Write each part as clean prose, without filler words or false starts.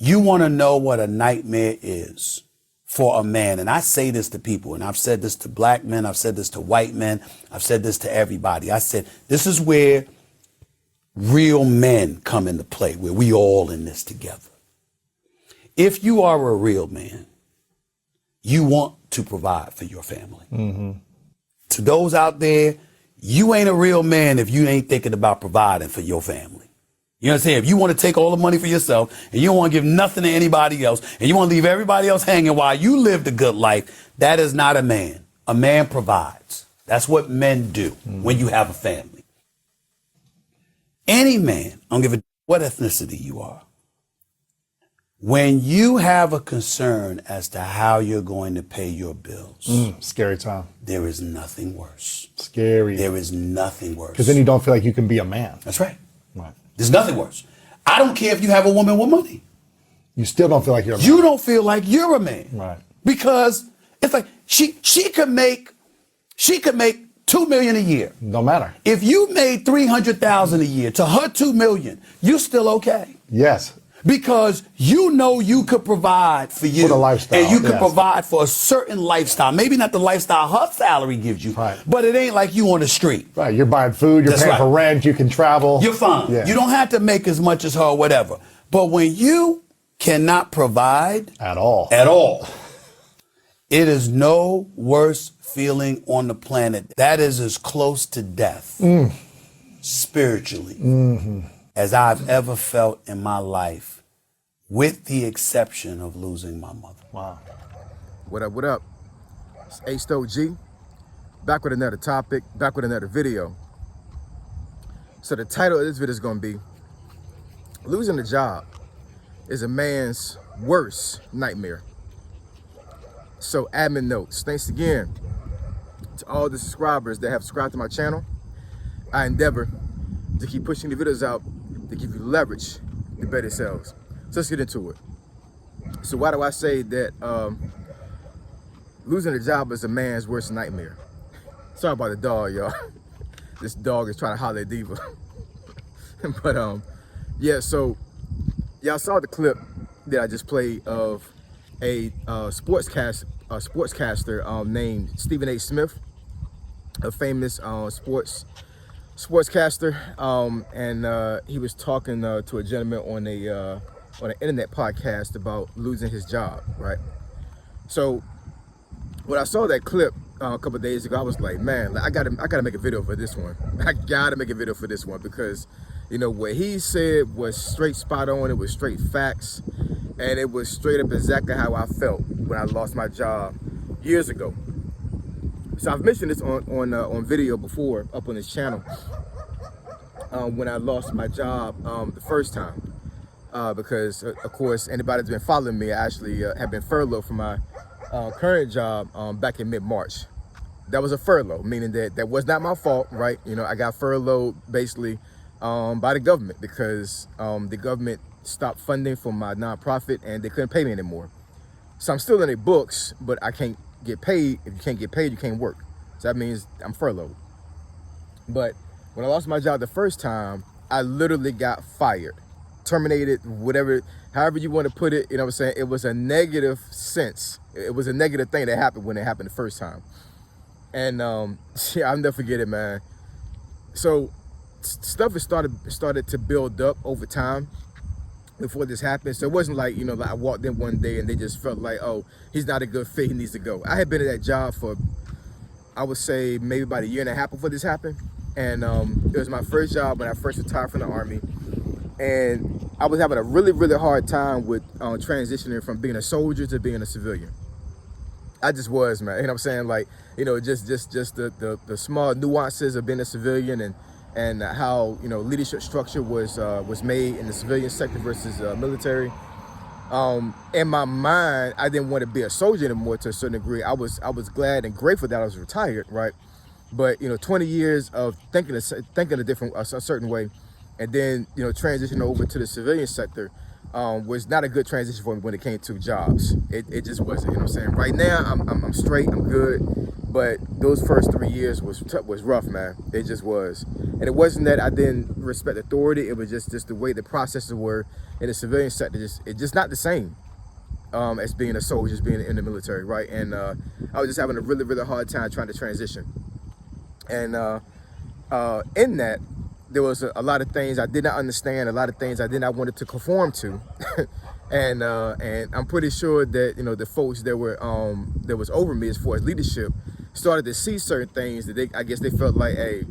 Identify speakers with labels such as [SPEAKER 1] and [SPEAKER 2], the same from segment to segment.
[SPEAKER 1] You want to know what a nightmare is for a man. And I say this to people, and I've said this to black men. I've said this to white men. I've said this to everybody. I said, this is where real men come into play, where we all in this together. If you are a real man, you want to provide for your family. Mm-hmm. To those out there, you ain't a real man if you ain't thinking about providing for your family. You know what I'm saying? If you want to take all the money for yourself and you don't want to give nothing to anybody else and you want to leave everybody else hanging while you live the good life, that is not a man. A man provides. That's what men do when you have a family. Any man, I don't give a what ethnicity you are, when you have a concern as to how you're going to pay your bills,
[SPEAKER 2] scary time.
[SPEAKER 1] There is nothing worse.
[SPEAKER 2] Scary.
[SPEAKER 1] There is nothing worse.
[SPEAKER 2] Because then you don't feel like you can be a man.
[SPEAKER 1] That's right.
[SPEAKER 2] Right.
[SPEAKER 1] There's nothing worse. I don't care if you have a woman with money.
[SPEAKER 2] You still don't feel like you're a man.
[SPEAKER 1] You don't feel like you're a man.
[SPEAKER 2] Right.
[SPEAKER 1] Because it's like she could make $2 million a year.
[SPEAKER 2] No matter.
[SPEAKER 1] If you made $300,000 a year, to her $2 million, you still okay.
[SPEAKER 2] Yes.
[SPEAKER 1] Because you know you could provide for you.
[SPEAKER 2] For the lifestyle.
[SPEAKER 1] And you could provide for a certain lifestyle. Maybe not the lifestyle her salary gives you,
[SPEAKER 2] right.
[SPEAKER 1] But it ain't like you on the street.
[SPEAKER 2] Right. You're buying food, you're paying for rent, you can travel.
[SPEAKER 1] You're fine.
[SPEAKER 2] Yeah.
[SPEAKER 1] You don't have to make as much as her or whatever. But when you cannot provide
[SPEAKER 2] at all,
[SPEAKER 1] it is no worse feeling on the planet. That is as close to death spiritually as I've ever felt in my life, with the exception of losing my mother.
[SPEAKER 2] Wow.
[SPEAKER 3] What up, what up? It's H-Stoke G, back with another topic, back with another video. So the title of this video is gonna be, losing a job is a man's worst nightmare. So admin notes, thanks again to all the subscribers that have subscribed to my channel. I endeavor to keep pushing the videos out to give you leverage to better sales. So let's get into it. So why do I say that losing a job is a man's worst nightmare? Sorry about the dog, y'all. This dog is trying to holler at Diva. But yeah, so y'all saw the clip that I just played of a sportscaster named Stephen A. Smith, a famous sportscaster, and he was talking to a gentleman on an internet podcast about losing his job, right? So when I saw that clip a couple of days ago, I was like, man, I gotta make a video for this one. I gotta make a video for this one because, you know, what he said was straight spot on. It was straight facts, and it was straight up exactly how I felt when I lost my job years ago. So I've mentioned this on video before up on this channel when I lost my job the first time. Because of course, anybody that's been following me, I actually have been furloughed from my current job back in mid-March. That was a furlough, meaning that was not my fault, right? You know, I got furloughed basically by the government because the government stopped funding for my nonprofit and they couldn't pay me anymore. So I'm still in their books, but I can't get paid. If you can't get paid, you can't work. So that means I'm furloughed. But when I lost my job the first time, I literally got fired, terminated, whatever, however you want to put it. You know what I'm saying? It was a negative sense. It was a negative thing that happened when it happened the first time. And yeah, I'll never forget it, man. So stuff has started to build up over time before this happened. So it wasn't like, you know, like I walked in one day and they just felt like, oh, he's not a good fit, he needs to go. I had been at that job for, I would say, maybe about 1.5 years before this happened. And it was my first job when I first retired from the Army. And I was having a really, really hard time with transitioning from being a soldier to being a civilian. I just was, man. You know what I'm saying? Like, you know, just the small nuances of being a civilian and how, you know, leadership structure was made in the civilian sector versus military. In my mind, I didn't want to be a soldier anymore to a certain degree. I was glad and grateful that I was retired, right? But, you know, 20 years of thinking a certain way, and then, you know, transitioning over to the civilian sector was not a good transition for me when it came to jobs. It just wasn't, you know what I'm saying? Right now, I'm straight, I'm good. But those first 3 years was rough, man. It just was. And it wasn't that I didn't respect authority. It was just the way the processes were in the civilian sector. It's just not the same as being a soldier, just being in the military, right? And I was just having a really, really hard time trying to transition. And in that, there was a lot of things I did not understand, a lot of things I did not want to conform to. And I'm pretty sure that, you know, the folks that was over me as far as leadership started to see certain things that I guess they felt like, hey,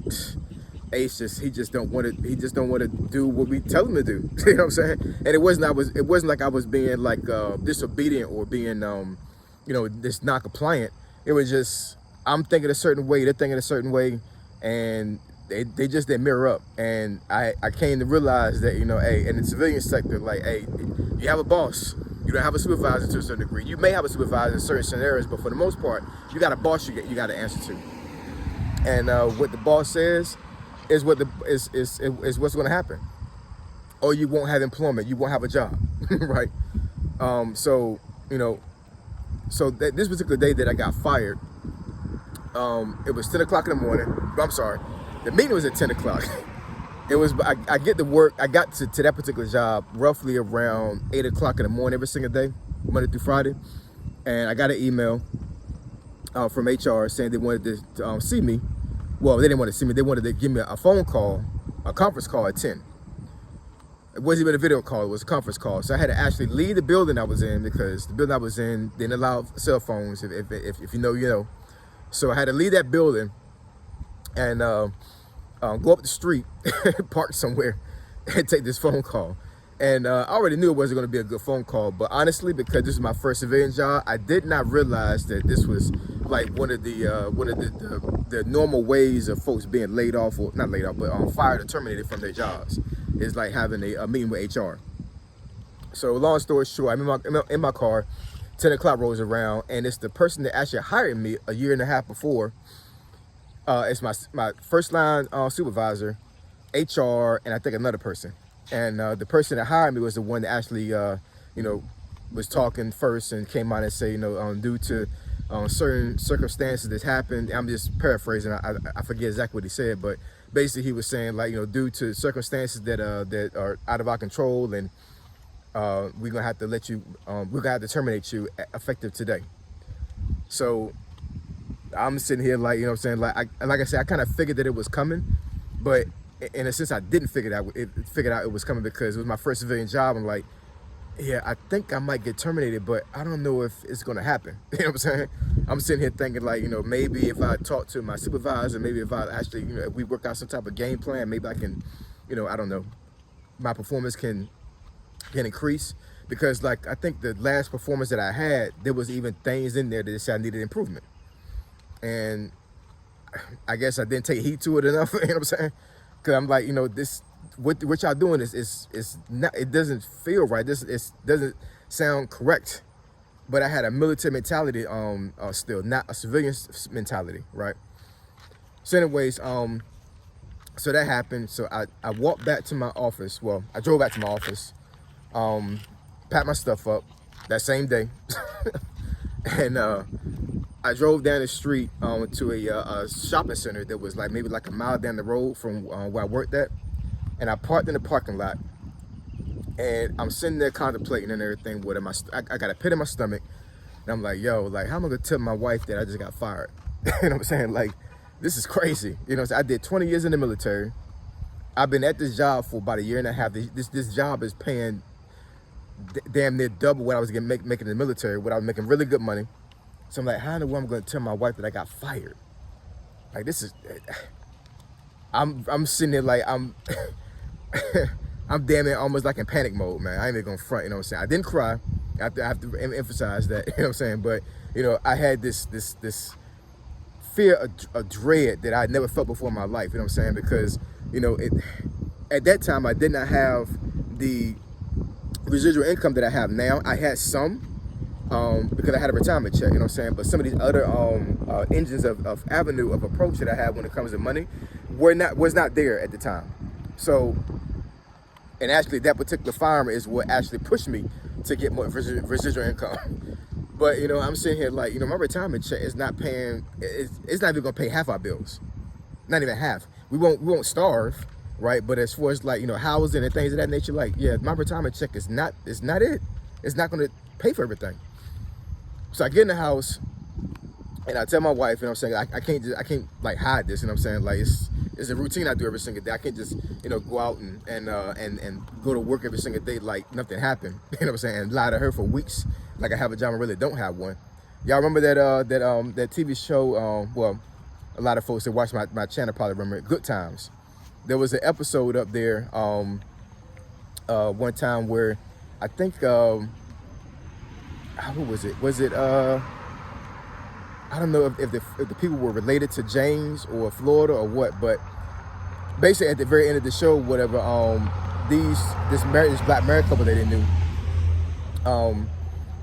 [SPEAKER 3] Ace he just don't want to do what we tell him to do. You know what I'm saying? And it wasn't like I was being like disobedient or being you know, just not compliant. It was just I'm thinking a certain way, they're thinking a certain way, and they just didn't mirror up. And I came to realize that, you know, hey, in the civilian sector, like, hey, you have a boss. You don't have a supervisor to a certain degree. You may have a supervisor in certain scenarios, but for the most part, you got a boss you got to answer to. And what the boss says is what's going to happen. Or you won't have employment. You won't have a job, right? So, you know, this particular day that I got fired, it was 10 o'clock in the morning. I'm sorry. The meeting was at 10 o'clock. It was, I get to work, I got to that particular job roughly around 8 o'clock in the morning every single day, Monday through Friday. And I got an email from HR saying they wanted to see me. Well, they didn't want to see me. They wanted to give me a phone call, a conference call at 10. It wasn't even a video call, it was a conference call. So I had to actually leave the building I was in because the building I was in didn't allow cell phones, if you know, you know. So I had to leave that building and go up the street, park somewhere, and take this phone call. And I already knew it wasn't going to be a good phone call, but honestly, because this is my first civilian job, I did not realize that this was like one of the normal ways of folks being laid off, or not laid off, but fired or terminated from their jobs, is like having a meeting with HR. So long story short, I'm in my car, 10 o'clock rolls around, and it's the person that actually hired me a year and a half before. It's my first line supervisor, HR, and I think another person. And the person that hired me was the one that actually, you know, was talking first and came out and said, you know, due to certain circumstances that happened, I'm just paraphrasing, I forget exactly what he said, but basically he was saying, like, you know, due to circumstances that are out of our control, and we're gonna have to let you, we're gonna have to terminate you effective today. So I'm sitting here like, you know what I'm saying, like I said, I kind of figured that it was coming, but in a sense I didn't figure out it was coming because it was my first civilian job. I'm like, yeah, I think I might get terminated, but I don't know if it's gonna happen. You know what I'm saying? I'm sitting here thinking like, you know, maybe if I talk to my supervisor, maybe if I actually, you know, if we work out some type of game plan, maybe I can, you know, I don't know, my performance can increase. Because like, I think the last performance that I had, there was even things in there that said I needed improvement. And I guess I didn't take heed to it enough, you know what I'm saying? Because I'm like, you know, this, what y'all doing is not, it doesn't feel right. It doesn't sound correct. But I had a military mentality still, not a civilian mentality, right? So anyways, so that happened. So I walked back to my office. Well, I drove back to my office, packed my stuff up that same day. And I drove down the street to a shopping center that was like maybe like a mile down the road from where I worked at. And I parked in the parking lot. And I'm sitting there contemplating and everything. I got a pit in my stomach. And I'm like, yo, like, how am I going to tell my wife that I just got fired? You know what I'm saying? Like, this is crazy. You know, I did 20 years in the military. I've been at this job for about a year and a half. This job is paying damn near double what I was making in the military, when I was making really good money. So I'm like, how in the world am I going to tell my wife that I got fired? Like, this is, I'm sitting there like, I'm damn near almost like in panic mode, man. I ain't even gonna front, you know what I'm saying? I didn't cry. I have to emphasize that, you know what I'm saying? But, you know, I had this fear, a dread that I never felt before in my life, you know what I'm saying? Because, you know, at that time, I did not have the residual income that I have now. I had some, because I had a retirement check, you know what I'm saying? But some of these other engines of avenue of approach that I have when it comes to money was not there at the time. So, and actually that particular fireman is what actually pushed me to get more residual income. But I'm sitting here like, my retirement check is not paying. It's not even gonna pay half our bills. Not even half. We won't starve, right? But as far as like housing and things of that nature, like my retirement check is not it. It's not gonna pay for everything. So I get in the house and I tell my wife, I can't like hide this, like it's a routine I do every single day. I can't just go out and go to work every single day like nothing happened. And lie to her for weeks like I have a job and really don't have one. Y'all remember that TV show? Well, a lot of folks that watch my channel probably remember it, Good Times. There was an episode up there one time where I think who was it? Was it I don't know if the people were related to James or Florida or what, but basically at the very end of the show, whatever, this black married couple that they knew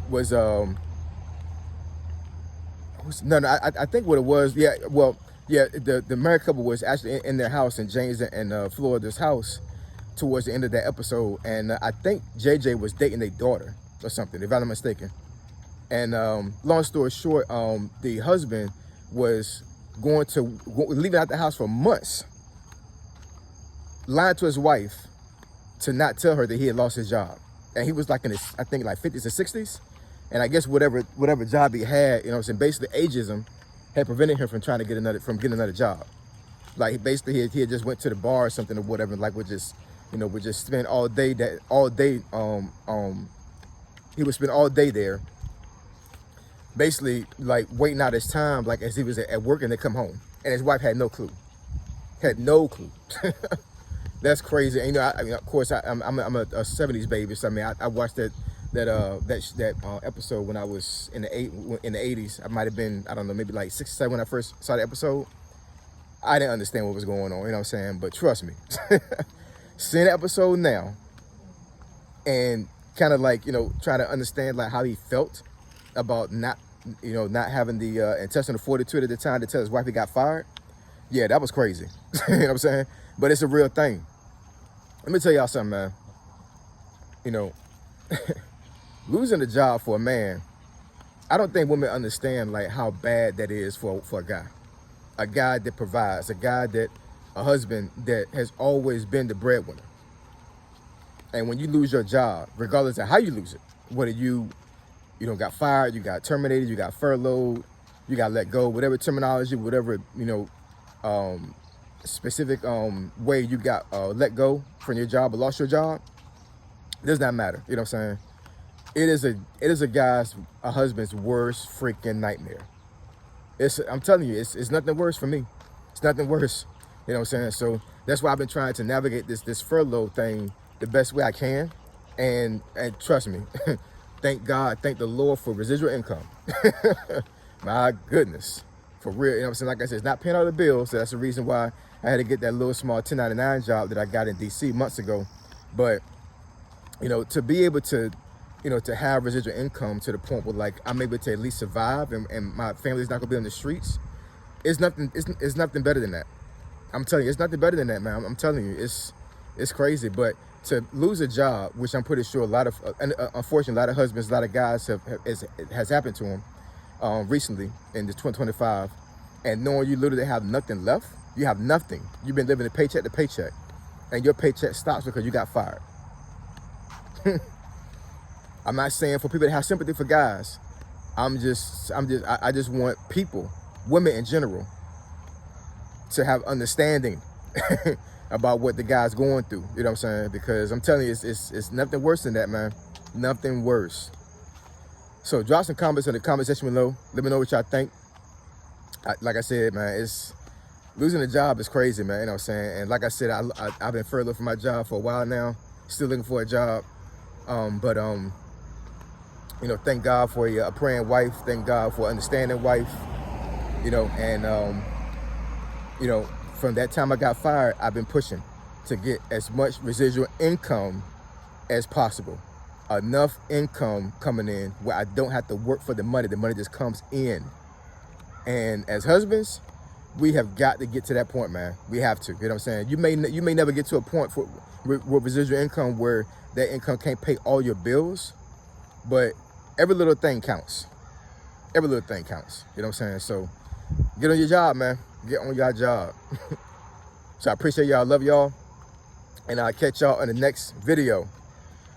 [SPEAKER 3] was I think what it was, the married couple was actually in their house in James and Florida's house towards the end of that episode, and I think JJ was dating their daughter or something, if I'm not mistaken. And long story short, the husband was leaving out the house for months, lying to his wife to not tell her that he had lost his job. And he was like in his, I think like 50s or 60s. And I guess whatever job he had, basically ageism had prevented him from getting another job. Like basically he had just went to the bar or something or whatever, like would just spend all day he would spend all day there, basically like waiting out his time, like as he was at work, and they come home and his wife had no clue. That's crazy. And, I mean, of course I'm a 70s baby, so I mean I watched that episode when I was in the 80s. I might have been, I don't know, maybe like 6 or 7 when I first saw the episode. I didn't understand what was going on, but trust me, seeing the episode now and kind of like trying to understand like how he felt about not having the intestinal fortitude at the time to tell his wife he got fired. Yeah, that was crazy. But it's a real thing. Let me tell y'all something, man. Losing a job for a man, I don't think women understand like how bad that is for a guy that provides, a husband that has always been the breadwinner. And when you lose your job, regardless of how you lose it, whether you got fired, you got terminated, you got furloughed, you got let go, whatever terminology, whatever, specific way you got let go from your job or lost your job, does not matter. It is a husband's worst freaking nightmare. I'm telling you, it's nothing worse for me. It's nothing worse. So that's why I've been trying to navigate this furlough thing the best way I can. And trust me, thank God, thank the Lord for residual income. My goodness, for real. Like I said, it's not paying all the bills. So that's the reason why I had to get that little small 1099 job that I got in DC months ago. But, to be able to, to have residual income to the point where like I'm able to at least survive and my family's not gonna be on the streets, it's nothing better than that. I'm telling you, it's nothing better than that, man. I'm telling you, it's crazy. But to lose a job, which I'm pretty sure a lot of, unfortunately, a lot of husbands, a lot of guys has happened to them recently in this 2025, and knowing you literally have nothing left, you have nothing. You've been living paycheck to paycheck, and your paycheck stops because you got fired. I'm not saying for people to have sympathy for guys. I just want people, women in general, to have understanding about what the guy's going through. You know what I'm saying? Because I'm telling you, it's nothing worse than that, man. Nothing worse. So drop some comments in the comment section below. Let me know what y'all think. Like I said, man, losing a job is crazy, man. You know what I'm saying? And like I said, I've been furloughed from my job for a while now. Still looking for a job. Thank God for a praying wife. Thank God for an understanding wife. From that time I got fired, I've been pushing to get as much residual income as possible. Enough income coming in where I don't have to work for the money. The money just comes in. And as husbands, we have got to get to that point, man. We have to. You know what I'm saying? You may never get to a point with residual income where that income can't pay all your bills, but every little thing counts. every little thing counts. You know what I'm saying? So get on your job, man. Get on your job. So I appreciate y'all. Love y'all. And I'll catch y'all in the next video.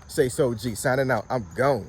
[SPEAKER 3] Say so G, signing out. I'm gone.